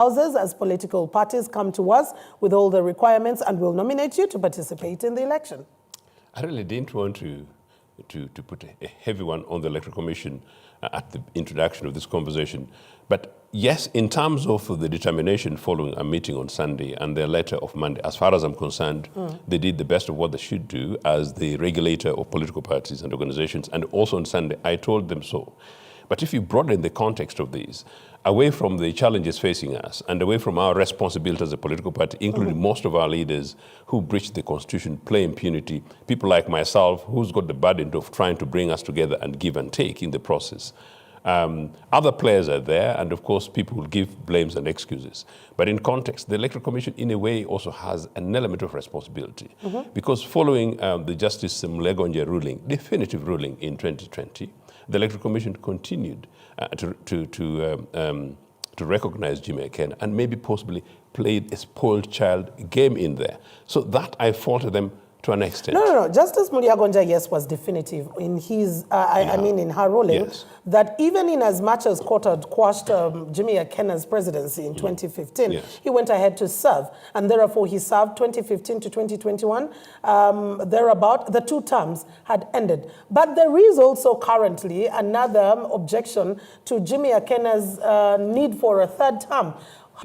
houses as political parties come to us with all the requirements and will nominate you to participate in the election. I really didn't want to put a heavy one on the Electoral Commission at the introduction of this conversation. But yes, in terms of the determination following a meeting on Sunday and their letter of Monday, as far as I'm concerned, they did the best of what they should do as the regulator of political parties and organizations. And also on Sunday, I told them so. But if you broaden the context of these, away from the challenges facing us and away from our responsibility as a political party, including most of our leaders who breach the Constitution, play impunity, people like myself who's got the burden of trying to bring us together and give and take in the process. Other players are there, and of course people will give blames and excuses. But in context, the Electoral Commission in a way also has an element of responsibility. Because following the Justice Mlegonja ruling, definitive ruling in 2020, the Electoral Commission continued to recognize Jimmy Akena and maybe possibly played a spoiled child game in there. So that I faulted them to an extent. No. Justice Mlegonja, yes, was definitive in his, I mean, in her ruling, yes, that even in as much as court had quashed Jimmy Akena's presidency in 2015, yes, he went ahead to serve, and therefore he served 2015 to 2021. Thereabout, the 2 terms had ended. But there is also currently another objection to Jimmy Akena's need for a 3rd term.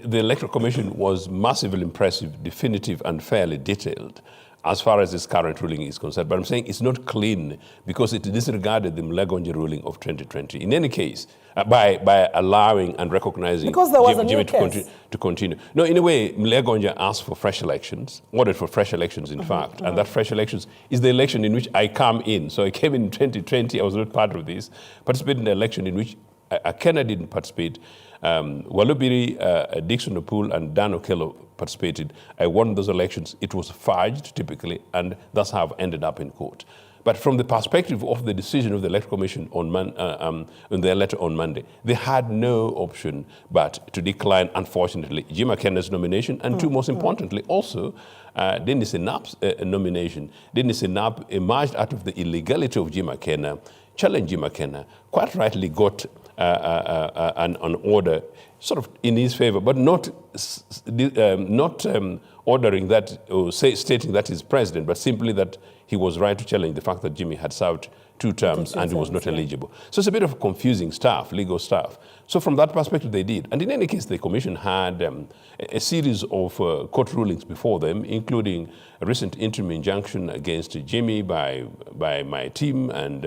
The Electoral Commission was massively impressive, definitive, and fairly detailed as far as this current ruling is concerned. But I'm saying it's not clean because it disregarded the Mlegonja ruling of 2020. In any case, by allowing and recognizing because there was Jimmy a new case. to continue. No, in a way, Mlegonja asked for fresh elections, ordered for fresh elections, in fact. And that fresh elections is the election in which I come in. So I came in 2020, I was not part of this, participated in the election in which Akena didn't participate. Walubiri, Dixon Opul, and Dan Okello participated. I won those elections. It was fudged, typically, and that's how I've ended up in court. But from the perspective of the decision of the Electoral Commission in their letter on Monday, they had no option but to decline, unfortunately, Jim Akena's nomination, and most importantly, also, Dennis Enap's nomination. Dennis Enap emerged out of the illegality of Jim Akena, challenged Jim Akena, quite rightly got an order sort of in his favor, but not ordering that or stating that he's president, but simply that he was right to challenge the fact that Jimmy had served 2 terms and he was not eligible. So it's a bit of confusing stuff, legal stuff. So from that perspective, they did. And in any case, the commission had a series of court rulings before them, including a recent interim injunction against Jimmy by my team and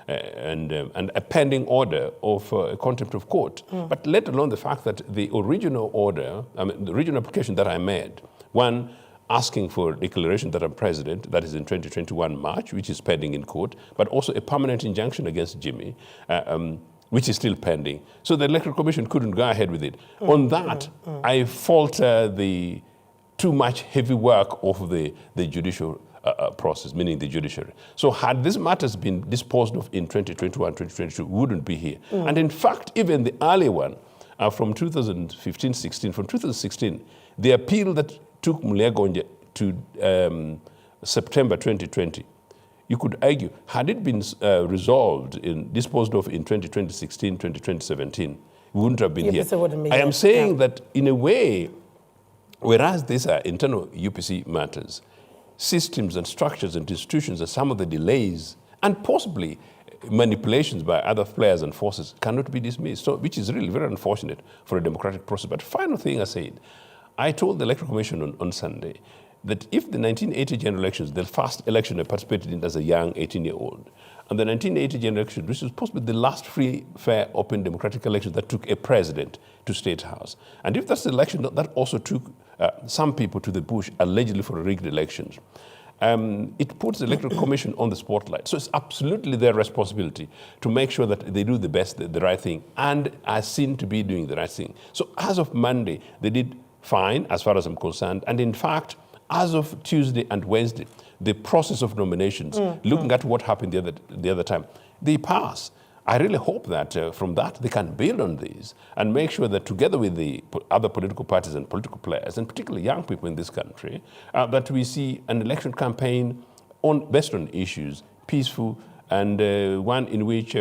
a pending order of contempt of court. But let alone the fact that the original order, the original application that I made, one, asking for declaration that I'm president, that is in 2021 March, which is pending in court, but also a permanent injunction against Jimmy, which is still pending. So the Electoral Commission couldn't go ahead with it. On that, I fault the too much heavy work of the judicial process, meaning the judiciary. So had these matters been disposed of in 2021, 2022, we wouldn't be here. And in fact, even the earlier one from 2015-16, from 2016, the appeal that took Mlegonja to September 2020, you could argue, had it been disposed of in 2016, 2017, we wouldn't have been here. I am saying that in a way, whereas these are internal UPC matters, systems and structures and institutions and some of the delays and possibly manipulations by other players and forces cannot be dismissed, so, which is really very unfortunate for a democratic process. But final thing I said, I told the Electoral Commission on Sunday that if the 1980 general elections, the first election I participated in as a young 18-year-old, and the 1980 general election, which was possibly the last free, fair, open, democratic election that took a president to State House, and if that's the election that also took some people to the bush, allegedly for rigged elections, it puts the Electoral Commission on the spotlight. So it's absolutely their responsibility to make sure that they do the best, the right thing, and are seen to be doing the right thing. So as of Monday, they did fine, as far as I'm concerned. And in fact, as of Tuesday and Wednesday, the process of nominations, looking at what happened the other time, they pass. I really hope that from that they can build on this and make sure that together with the other political parties and political players, and particularly young people in this country, that we see an election campaign based on issues, peaceful, and one in which,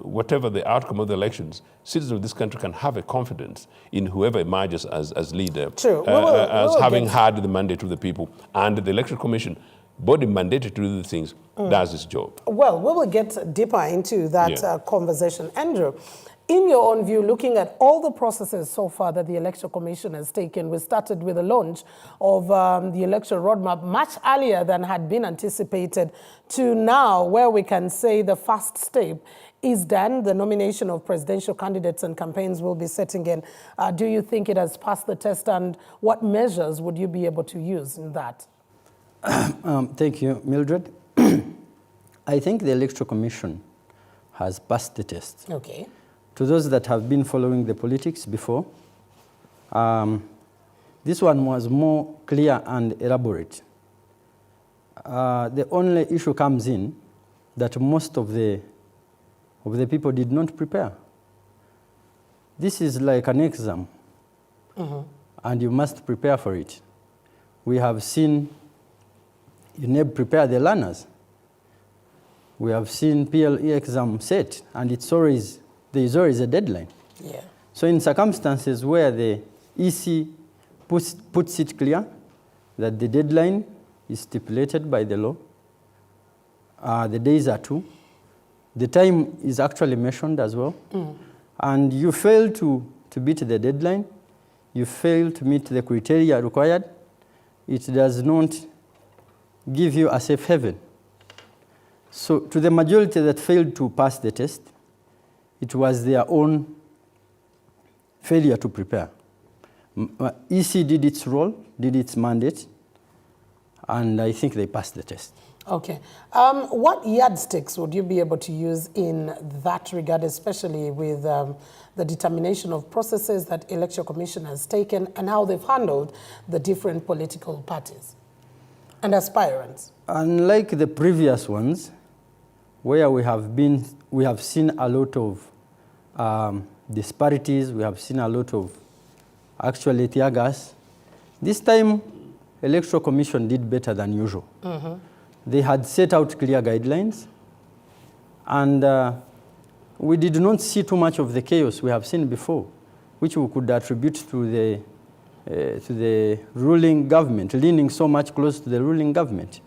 whatever the outcome of the elections, citizens of this country can have a confidence in whoever emerges as leader, True. as having had the mandate of the people, and the Electoral Commission, body mandated to do the things, does its job. Well, we will get deeper into that conversation. Andrew, in your own view, looking at all the processes so far that the Electoral Commission has taken, we started with the launch of the electoral roadmap much earlier than had been anticipated, to now where we can say the first step is done. The nomination of presidential candidates and campaigns will be setting in. Do you think it has passed the test, and what measures would you be able to use in that? Thank you, Mildred. I think the Electoral Commission has passed the test. Okay. To those that have been following the politics before, this one was more clear and elaborate. The only issue comes in that most of the people did not prepare. This is like an exam, and you must prepare for it. We have seen UNEB prepare the learners. We have seen PLE exam set, and there is always a deadline. Yeah. So in circumstances where the EC puts it clear that the deadline is stipulated by the law, the days are 2, the time is actually mentioned as well, and you fail to beat the deadline, you fail to meet the criteria required, it does not give you a safe haven. So to the majority that failed to pass the test, it was their own failure to prepare. EC did its role, did its mandate, and I think they passed the test. Okay. What yardsticks would you be able to use in that regard, especially with the determination of processes that Electoral Commission has taken and how they've handled the different political parties and aspirants? Unlike the previous ones, where we have seen a lot of disparities, we have seen a lot of actually tear gas. This time, Electoral Commission did better than usual. They had set out clear guidelines, and we did not see too much of the chaos we have seen before, which we could attribute to the ruling government, leaning so much close to the ruling government.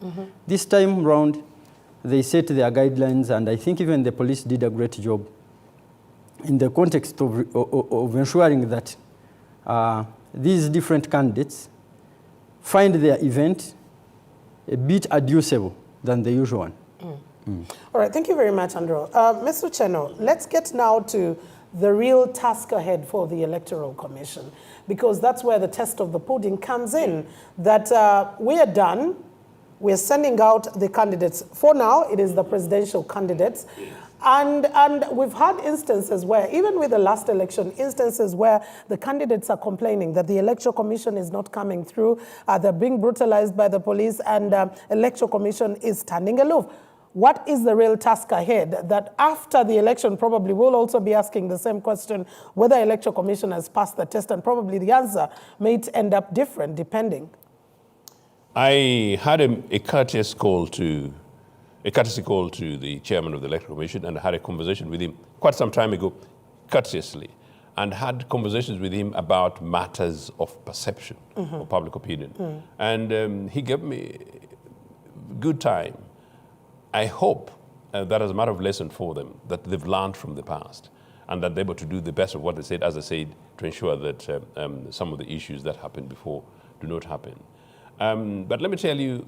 This time round, they set their guidelines, and I think even the police did a great job in the context of ensuring that these different candidates find their event a bit adducible than the usual one. All right, thank you very much, Andrew. Mr. Cheno, let's get now to the real task ahead for the Electoral Commission, because that's where the test of the pudding comes in, that we are done. We're sending out the candidates. For now, it is the presidential candidates. And we've had instances where, even with the last election, instances where the candidates are complaining that the Electoral Commission is not coming through, they're being brutalized by the police, and Electoral Commission is standing aloof. What is the real task ahead? That after the election, probably we'll also be asking the same question, whether Electoral Commission has passed the test, and probably the answer may end up different, depending. I had a courteous call to the chairman of the Electoral Commission, and I had a conversation with him quite some time ago, courteously, and had conversations with him about matters of perception or public opinion. And he gave me good time. I hope that as a matter of lesson for them, that they've learned from the past, and that they're able to do the best of what they said, as I said, to ensure that some of the issues that happened before do not happen. But let me tell you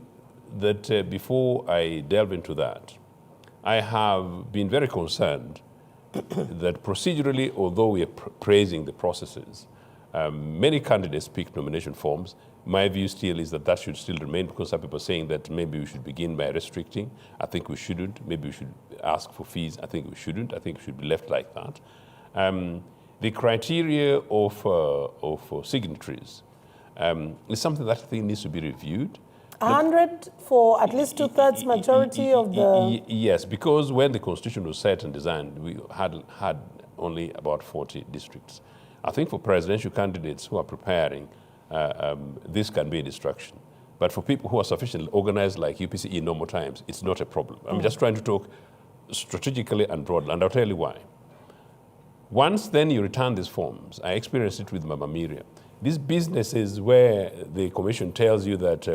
that before I delve into that, I have been very concerned that procedurally, although we are praising the processes, many candidates pick nomination forms. My view still is that should still remain, because some people are saying that maybe we should begin by restricting. I think we shouldn't. Maybe we should ask for fees. I think we shouldn't. I think it should be left like that. The criteria of signatories is something that I think needs to be reviewed. 100 for at least 2/3 majority of the... Yes, because when the Constitution was set and designed, we had only about 40 districts. I think for presidential candidates who are preparing, this can be a distraction. But for people who are sufficiently organized like UPC in normal times, it's not a problem. I'm just trying to talk strategically and broadly, and I'll tell you why. Once then you return these forms, I experienced it with Mama Miriam. These businesses where the commission tells you that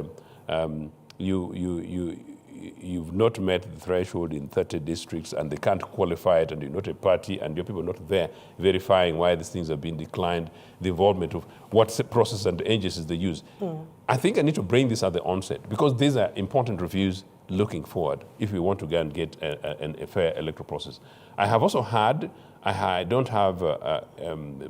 you've not met the threshold in 30 districts and they can't qualify it and you're not a party and your people are not there verifying why these things have been declined, the involvement of what process and agencies they use. I think I need to bring this at the onset because these are important reviews looking forward if we want to go and get a fair electoral process. I have also heard, I don't have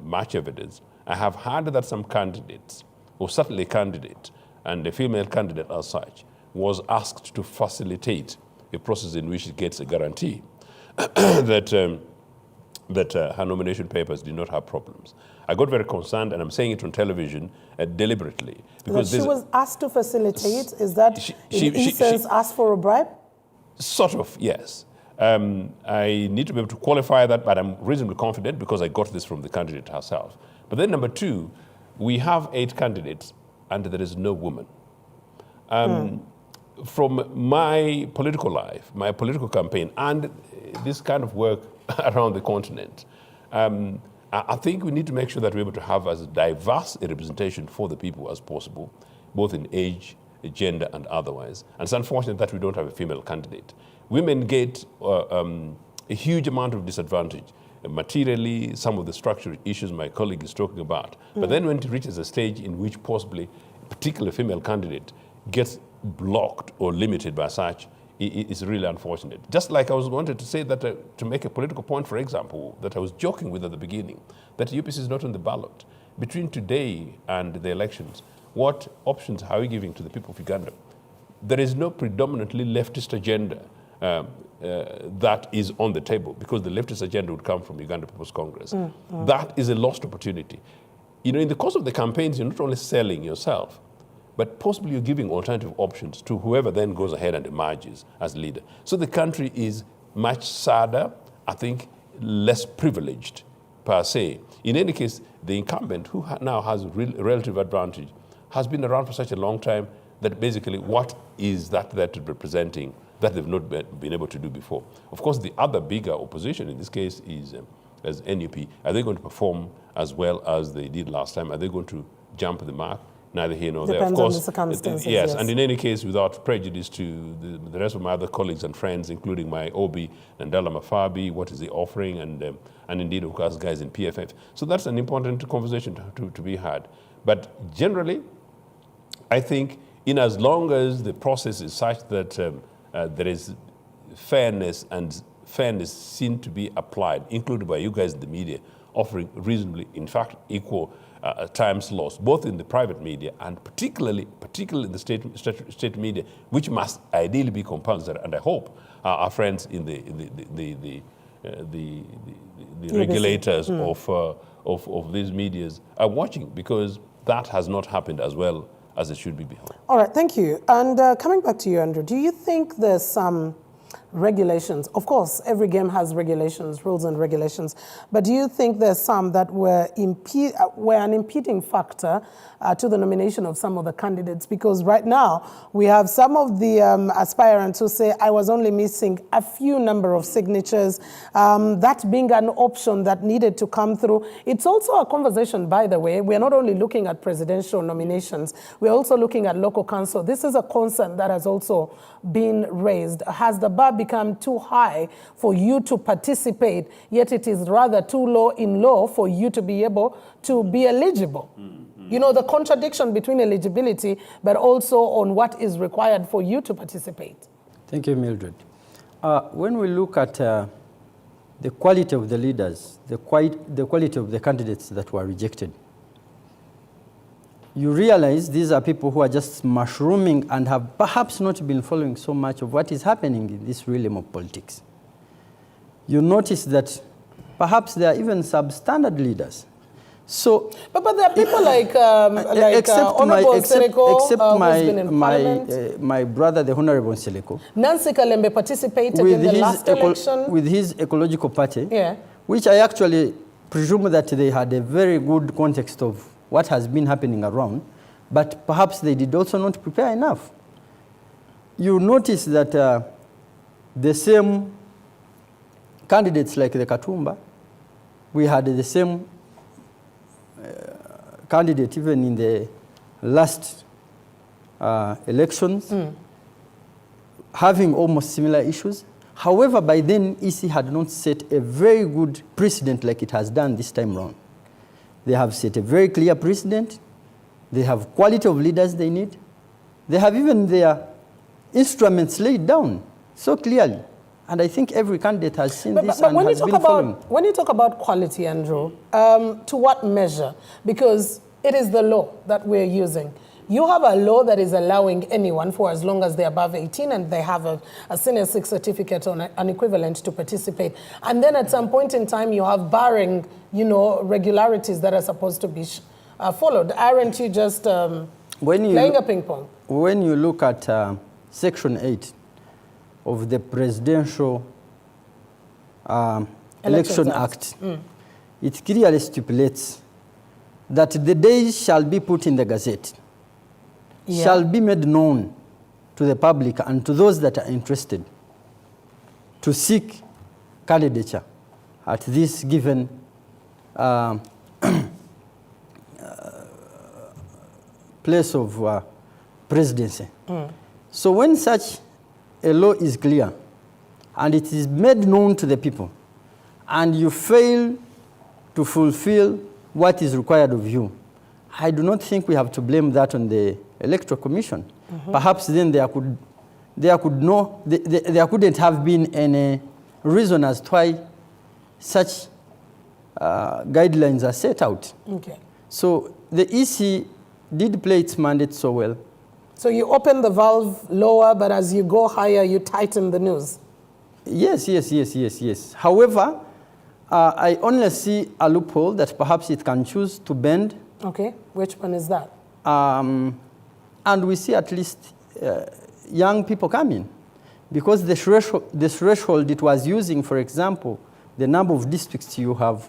much evidence, I have heard that some candidates, or certainly a candidate, and a female candidate as such, was asked to facilitate a process in which it gets a guarantee that her nomination papers did not have problems. I got very concerned, and I'm saying it on television deliberately. Because she was asked to facilitate? Is that, in essence, asked for a bribe? Sort of, yes. I need to be able to qualify that, but I'm reasonably confident because I got this from the candidate herself. But then number two, we have 8 candidates, and there is no woman. From my political life, my political campaign, and this kind of work around the continent, I think we need to make sure that we're able to have as diverse a representation for the people as possible, both in age, gender, and otherwise. And it's unfortunate that we don't have a female candidate. Women get a huge amount of disadvantage. Materially, some of the structural issues my colleague is talking about. But then when it reaches a stage in which possibly a particular female candidate gets blocked or limited by such, it's really unfortunate. Just like I was wanted to say that to make a political point, for example, that I was joking with at the beginning, that UPC is not on the ballot. Between today and the elections, what options are we giving to the people of Uganda? There is no predominantly leftist agenda that is on the table because the leftist agenda would come from Uganda People's Congress. That is a lost opportunity. You know, in the course of the campaigns, you're not only selling yourself, but possibly you're giving alternative options to whoever then goes ahead and emerges as leader. So the country is much sadder, I think, less privileged per se. In any case, the incumbent, who now has relative advantage, has been around for such a long time that basically what is that representing that they've not been able to do before. Of course, the other bigger opposition in this case is as NUP. Are they going to perform as well as they did last time? Are they going to jump the mark? Neither here nor there. Of course, on the circumstances, yes, and in any case, without prejudice to the rest of my other colleagues and friends, including my OB, Ndala Mafabi, what is the offering, and indeed, of course, guys in PFF. So that's an important conversation to be had. But generally, I think in as long as the process is such that there is fairness and fairness seen to be applied, included by you guys in the media, offering reasonably, in fact, equal time slots, both in the private media and particularly in the state media, which must ideally be compulsory. And I hope our friends in the regulators of these medias are watching, because that has not happened as well as it should be beheld. All right, thank you. And coming back to you, Andrew, do you think there's some regulations? Of course, every game has regulations, rules and regulations, but do you think there's some that were an impeding factor to the nomination of some of the candidates? Because right now, we have some of the aspirants who say, I was only missing a few number of signatures, that being an option that needed to come through. It's also a conversation, by the way. We're not only looking at presidential nominations, we're also looking at local council. This is a concern that has also been raised. Has the bar become too high for you to participate, yet it is rather too low in law for you to be able to be eligible? You know, the contradiction between eligibility, but also on what is required for you to participate. Thank you, Mildred. When we look at the quality of the leaders, the quality of the candidates that were rejected, you realize these are people who are just mushrooming and have perhaps not been following so much of what is happening in this realm of politics. You notice that perhaps there are even substandard leaders. So, but there are people like Honorable Nseleko, who's been in Parliament. My brother, the Honorable Nseleko. Nancy Kalembe participated in the last election. With his ecological party, which I actually presume that they had a very good context of what has been happening around, but perhaps they did also not prepare enough. You notice that the same candidates like the Katumba, we had the same candidate even in the last elections, having almost similar issues. However, by then, EC had not set a very good precedent like it has done this time round. They have set a very clear precedent. They have quality of leaders they need. They have even their instruments laid down so clearly. And I think every candidate has seen this and has been following. When you talk about quality, Andrew, to what measure? Because it is the law that we're using. You have a law that is allowing anyone, for as long as they're above 18 and they have a Senior 6 certificate or an equivalent, to participate. And then at some point in time, you have barring, regularities that are supposed to be followed. Aren't you just playing a ping pong? When you look at Section 8 of the Presidential Election Act, it clearly stipulates that the days shall be put in the Gazette, shall be made known to the public and to those that are interested to seek candidature at this given place of presidency. So when such a law is clear and it is made known to the people and you fail to fulfill what is required of you, I do not think we have to blame that on the Electoral Commission. Perhaps then there couldn't have been any reason as to why such guidelines are set out. Okay. So the EC did play its mandate so well. So you open the valve lower, but as you go higher, you tighten the noose. Yes. However, I only see a loophole that perhaps it can choose to bend. Okay, which one is that? And we see at least young people coming. Because the threshold it was using, for example, the number of districts you have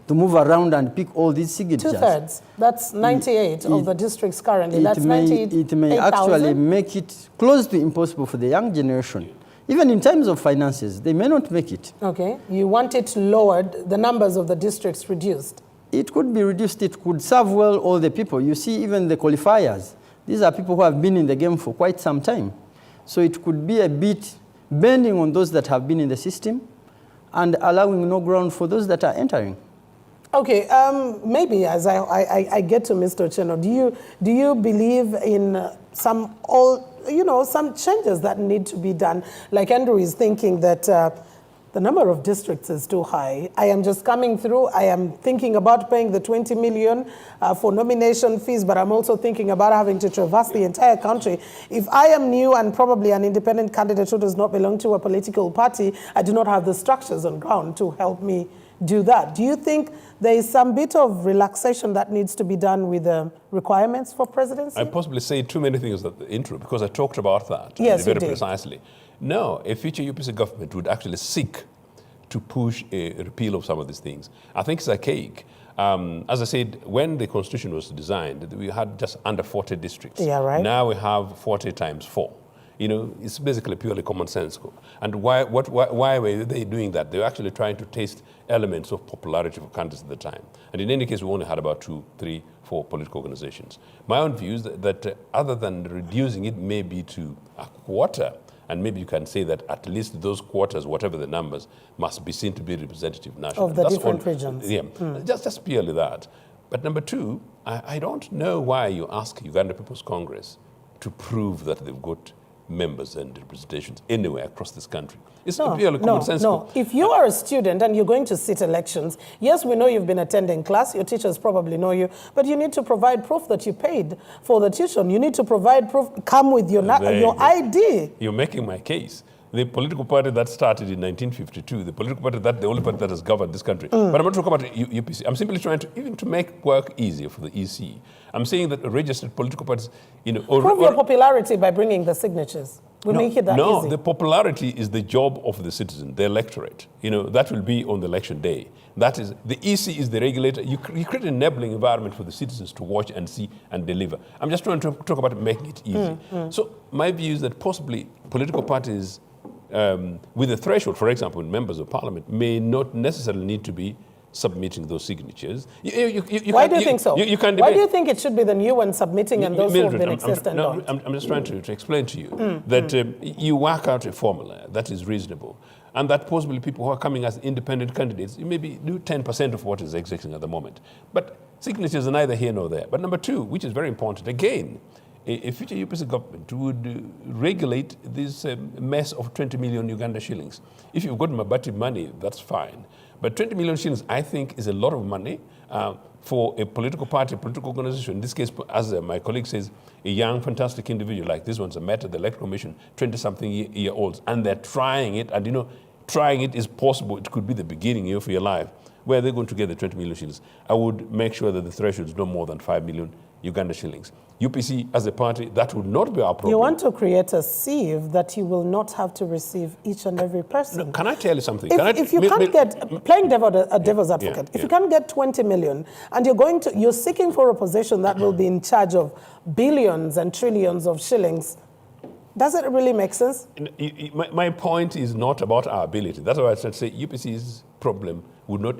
to move around and pick all these signatures. 2/3. That's 98 of the districts currently. That's 98. It may actually make it close to impossible for the young generation. Even in terms of finances, they may not make it. Okay. You want it lowered, the numbers of the districts reduced? It could be reduced. It could serve well all the people. You see, even the qualifiers, these are people who have been in the game for quite some time. So it could be a bit bending on those that have been in the system and allowing no ground for those that are entering. Okay, maybe as I get to Mr. Cheno, do you believe in some changes that need to be done? Like Andrew is thinking that the number of districts is too high. I am just coming through. I am thinking about paying the 20 million for nomination fees, but I'm also thinking about having to traverse the entire country. If I am new and probably an independent candidate who does not belong to a political party, I do not have the structures on ground to help me do that. Do you think there is some bit of relaxation that needs to be done with the requirements for presidency? I possibly say too many things at the intro because I talked about that very precisely. No, a future UPC government would actually seek to push a repeal of some of these things. I think it's archaic. As I said, when the Constitution was designed, we had just under 40 districts. Yeah, right. Now we have 40 times 4. It's basically purely common sense. And why were they doing that? They were actually trying to taste elements of popularity for candidates at the time. And in any case, we only had about 2, 3, 4 political organizations. My own view is that other than reducing it maybe to a quarter, and maybe you can say that at least those quarters, whatever the numbers, must be seen to be representative nationally. Of the different regions. Yeah, just purely that. But number two, I don't know why you ask Uganda People's Congress to prove that they've got members and representations anywhere across this country. It's purely common sense. No, if you are a student and you're going to sit elections, yes, we know you've been attending class, your teachers probably know you, but you need to provide proof that you paid for the tuition. You need to provide proof, come with your ID. You're making my case. The political party that started in 1952, the political party the only party that has governed this country. But I'm not talking about UPC. I'm simply trying to make work easier for the EC. I'm saying that registered political parties, prove your popularity by bringing the signatures. We make it that easy. No, the popularity is the job of the citizen, the electorate. That will be on the election day. That is, the EC is the regulator. You create an enabling environment for the citizens to watch and see and deliver. I'm just trying to talk about making it easy. So my view is that possibly political parties with a threshold, for example, members of parliament may not necessarily need to be submitting those signatures. Why do you think so? You can debate. Why do you think it should be the new one submitting and those who have been existent don't? I'm just trying to explain to you that you work out a formula that is reasonable, and that possibly people who are coming as independent candidates, you maybe do 10% of what is existing at the moment. But signatures are neither here nor there. But number two, which is very important, again, a future UPC government would regulate this mess of 20 million Uganda shillings. If you've got Mabati money, that's fine. But 20 million shillings, I think, is a lot of money for a political party, a political organization. In this case, as my colleague says, a young, fantastic individual like this one's met at the Electoral Commission, 20-something year olds, and they're trying it. And, you know, trying it is possible. It could be the beginning of your life. Where they're going to get the 20 million shillings, I would make sure that the threshold is no more than 5 million Uganda shillings. UPC, as a party, that would not be our problem. You want to create a sieve that you will not have to receive each and every person. No, can I tell you something? If you can't get, playing devil's advocate, if you can't get 20 million and you're seeking for a position that will be in charge of billions and trillions of shillings, does it really make sense? My point is not about our ability. That's why I said UPC's problem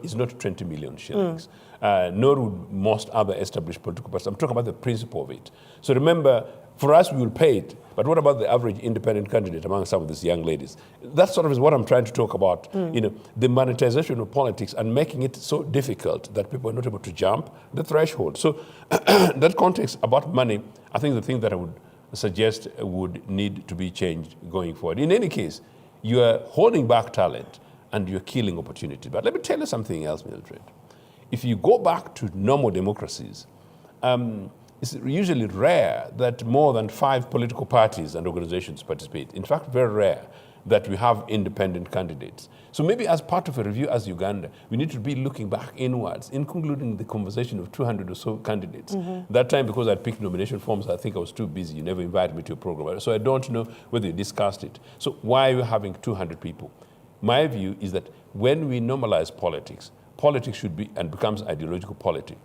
is not 20 million shillings, nor would most other established political parties. I'm talking about the principle of it. So remember, for us, we will pay it. But what about the average independent candidate among some of these young ladies? That sort of is what I'm trying to talk about. You know, the monetization of politics and making it so difficult that people are not able to jump the threshold. So that context about money, I think the thing that I would suggest would need to be changed going forward. In any case, you are holding back talent and you're killing opportunity. But let me tell you something else, Mildred. If you go back to normal democracies, it's usually rare that more than 5 political parties and organizations participate. In fact, very rare that we have independent candidates. So maybe as part of a review as Uganda, we need to be looking back inwards in concluding the conversation of 200 or so candidates. That time, because I picked nomination forms, I think I was too busy. You never invited me to a program. So I don't know whether you discussed it. So why are you having 200 people? My view is that when we normalize politics, politics should be and becomes ideological politics.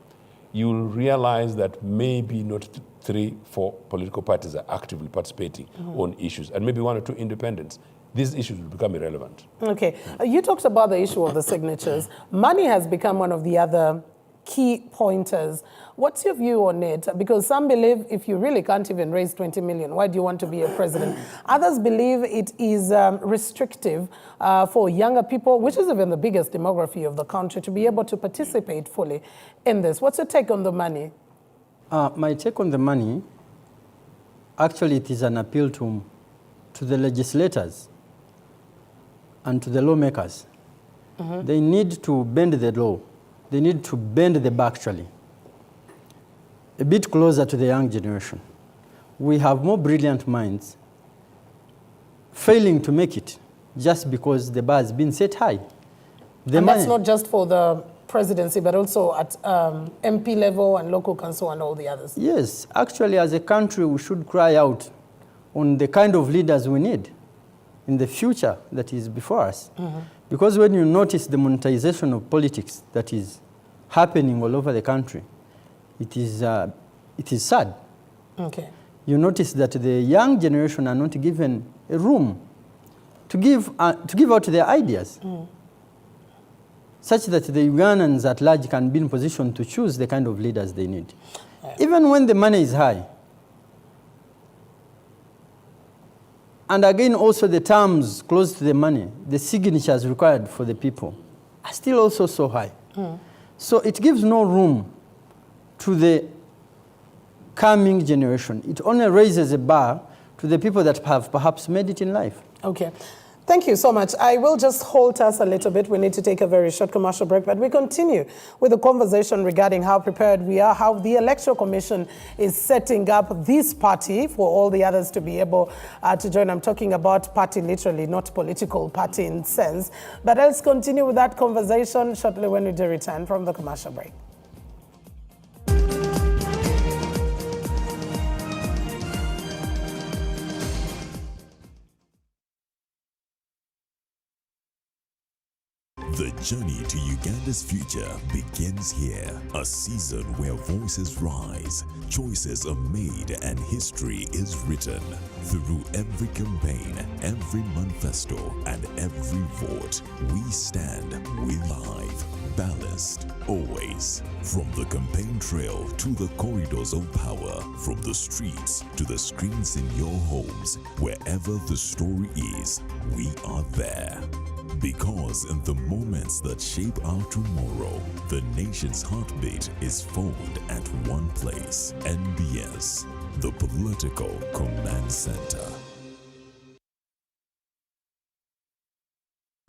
You'll realize that maybe not 3, 4 political parties are actively participating on issues, and maybe 1 or 2 independents. These issues will become irrelevant. Okay. You talked about the issue of the signatures. Money has become one of the other key pointers. What's your view on it? Because some believe if you really can't even raise 20 million, why do you want to be a president? Others believe it is restrictive for younger people, which is even the biggest demography of the country, to be able to participate fully in this. What's your take on the money? My take on the money, actually it is an appeal to the legislators and to the lawmakers. They need to bend the law. They need to bend the bar, actually, a bit closer to the young generation. We have more brilliant minds failing to make it just because the bar has been set high. And that's not just for the presidency, but also at MP level and local council and all the others. Yes, actually, as a country, we should cry out on the kind of leaders we need in the future that is before us. Because when you notice the monetization of politics that is happening all over the country, it is sad. Okay. You notice that the young generation are not given a room to give out their ideas, such that the Ugandans at large can be in position to choose the kind of leaders they need. Even when the money is high, and again, also the terms close to the money, the signatures required for the people are still also so high. So it gives no room to the coming generation. It only raises a bar to the people that have perhaps made it in life. Okay. Thank you so much. I will just hold us a little bit. We need to take a very short commercial break, but we continue with the conversation regarding how prepared we are, how the Electoral Commission is setting up this party for all the others to be able to join. I'm talking about party literally, not political party in sense. But let's continue with that conversation shortly when we do return from the commercial break. The journey to Uganda's future begins here. A season where voices rise, choices are made, and history is written. Through every campaign, every manifesto, and every vote, we stand, we live, balanced, always. From the campaign trail to the corridors of power, from the streets to the screens in your homes, wherever the story is, we are there. Because in the moments that shape our tomorrow, the nation's heartbeat is formed at one place. NBS, the Political Command Center.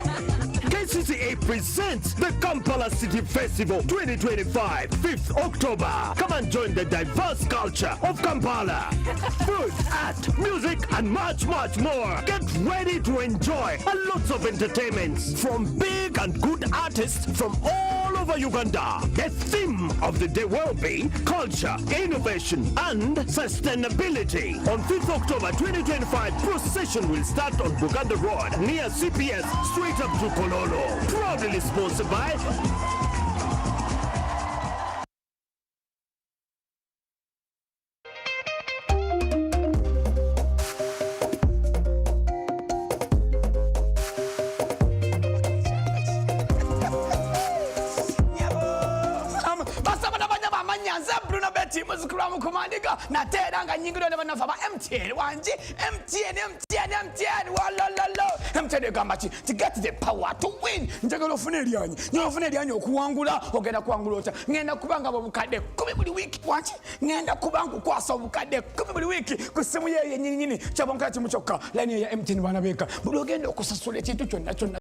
KCCA presents the Kampala City Festival 2025, 5th October. Come and join the diverse culture of Kampala. Food, art, music, and much more. Get ready to enjoy a lots of entertainments from big and good artists from all over Uganda. The theme of the day will be culture, innovation, and sustainability. On 5th October 2025, procession will start on Buganda Road near CPS, straight up to Kololo. Proudly sponsored by muzikulamu kumandiga natera nga nyingiro ne banafa ba MTN wanji MTN walalalo MTN gamba ki to get the power to win njagala ofune elyanyi okuwangula ogenda kuwangula ota ngenda kubanga obukadde 10 buli wiki wanji ngenda kubanga kwasa obukadde 10 buli wiki ku simu ye nyinyi kyabonka kimu kyokka line ya MTN bana beka buli ogenda okusasula ekintu kyonna